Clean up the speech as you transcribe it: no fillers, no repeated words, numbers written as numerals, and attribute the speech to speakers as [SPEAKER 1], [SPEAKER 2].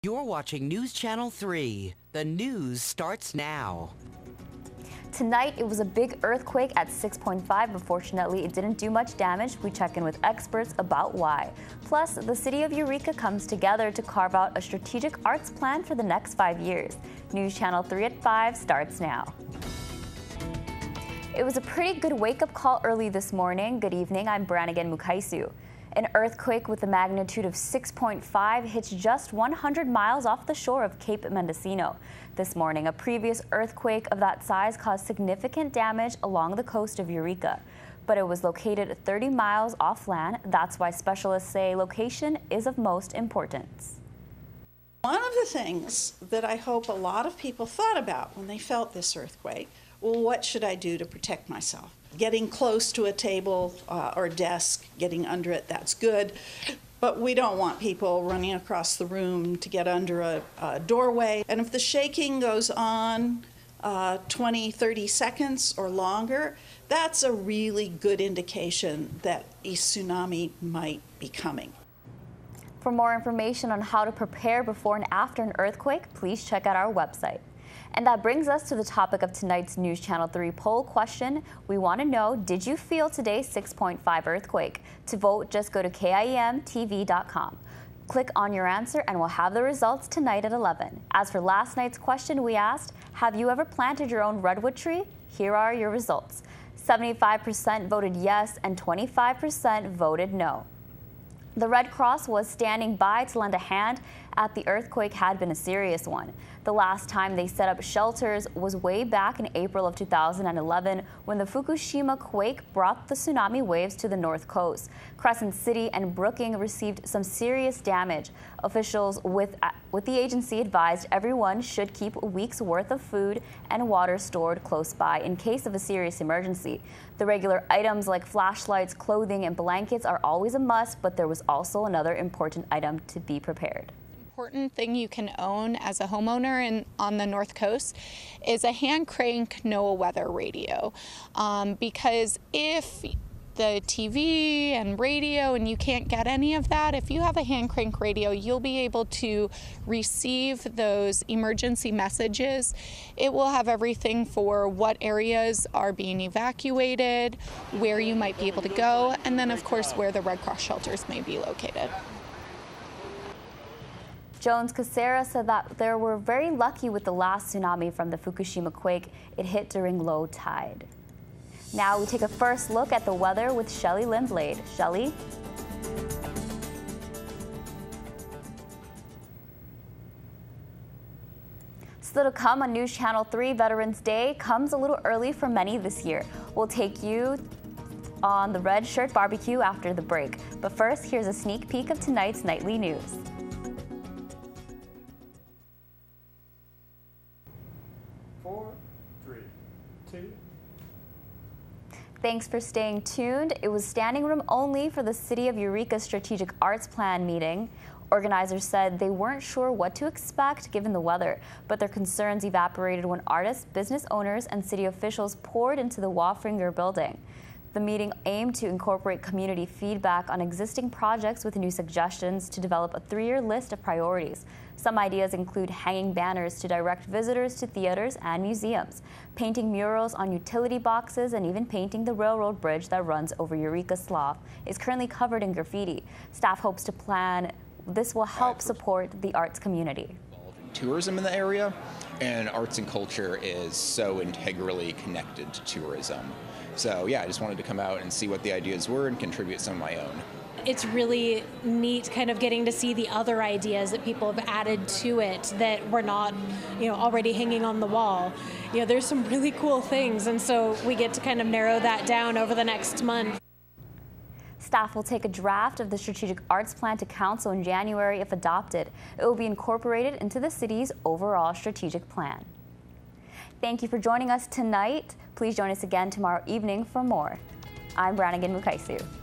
[SPEAKER 1] You're watching News Channel 3. The news starts now.
[SPEAKER 2] Tonight, it was a big earthquake at 6.5, but fortunately, it didn't do much damage. We check in with experts about why. Plus, the city of Eureka comes together to carve out a strategic arts plan for the next 5 years. News Channel 3 at 5 starts now. It was a pretty good wake-up call early this morning. Good evening, I'm BRAN128. An earthquake with a magnitude of 6.5 hits just 100 miles off the shore of Cape Mendocino. This morning, a previous earthquake of that size caused significant damage along the coast of Eureka. But it was located 30 miles off land. That's why specialists say location is of most importance.
[SPEAKER 3] One of the things that I hope a lot of people thought about when they felt this earthquake, well, what should I do to protect myself? Getting close to a table or desk, getting under it, that's good. But we don't want people running across the room to get under a doorway. And if the shaking goes on 20, 30 seconds or longer, that's a really good indication that a tsunami might be coming.
[SPEAKER 2] For more information on how to prepare before and after an earthquake, please check out our website. And that brings us to the topic of tonight's News Channel 3 poll question. We want to know, did you feel today's 6.5 earthquake? To vote, just go to KIEMTV.com. Click on your answer and we'll have the results tonight at 11. As for last night's question, we asked, have you ever planted your own redwood tree? Here are your results. 75% voted yes and 25% voted no. The Red Cross was standing by to lend a hand as the earthquake had been a serious one. The last time they set up shelters was way back in April of 2011 when the Fukushima quake brought the tsunami waves to the north coast. Crescent City and Brookings received some serious damage. Officials with the agency advised everyone should keep a week's worth of food and water stored close by in case of a serious emergency. The regular items like flashlights, clothing, and blankets are always a must, but there was also another important item to be prepared.
[SPEAKER 4] Important thing you can own as a homeowner on the North Coast is a hand crank NOAA weather radio, because if the TV and radio and you can't get any of that, if you have a hand crank radio, you'll be able to receive those emergency messages. It will have everything for what areas are being evacuated, where you might be able to go, and then of course where the Red Cross shelters may be located.
[SPEAKER 2] Jones Casera said that they were very lucky with the last tsunami from the Fukushima quake. It hit during low tide. Now we take a first look at the weather with Shelley Lindblade. Shelley? Still to come on News Channel 3, Veterans Day comes a little early for many this year. We'll take you on the Red Shirt Barbecue after the break. But first, here's a sneak peek of tonight's nightly news. Thanks for staying tuned. It was standing room only for the City of Eureka's Strategic Arts Plan meeting. Organizers said they weren't sure what to expect given the weather, but their concerns evaporated when artists, business owners, and city officials poured into the Wafringer building. The meeting aimed to incorporate community feedback on existing projects with new suggestions to develop a 3-year list of priorities. Some ideas include hanging banners to direct visitors to theaters and museums, painting murals on utility boxes, and even painting the railroad bridge that runs over Eureka Slough is currently covered in graffiti. Staff hopes to plan this will help support the arts community.
[SPEAKER 5] Tourism in the area, and arts and culture is so integrally connected to tourism. So yeah, I just wanted to come out and see what the ideas were and contribute some of my own.
[SPEAKER 6] It's really neat kind of getting to see the other ideas that people have added to it that were not, already hanging on the wall. There's some really cool things, and so we get to kind of narrow that down over the next month.
[SPEAKER 2] Staff will take a draft of the Strategic Arts Plan to Council in January if adopted. It will be incorporated into the city's overall strategic plan. Thank you for joining us tonight. Please join us again tomorrow evening for more. I'm BRAN128.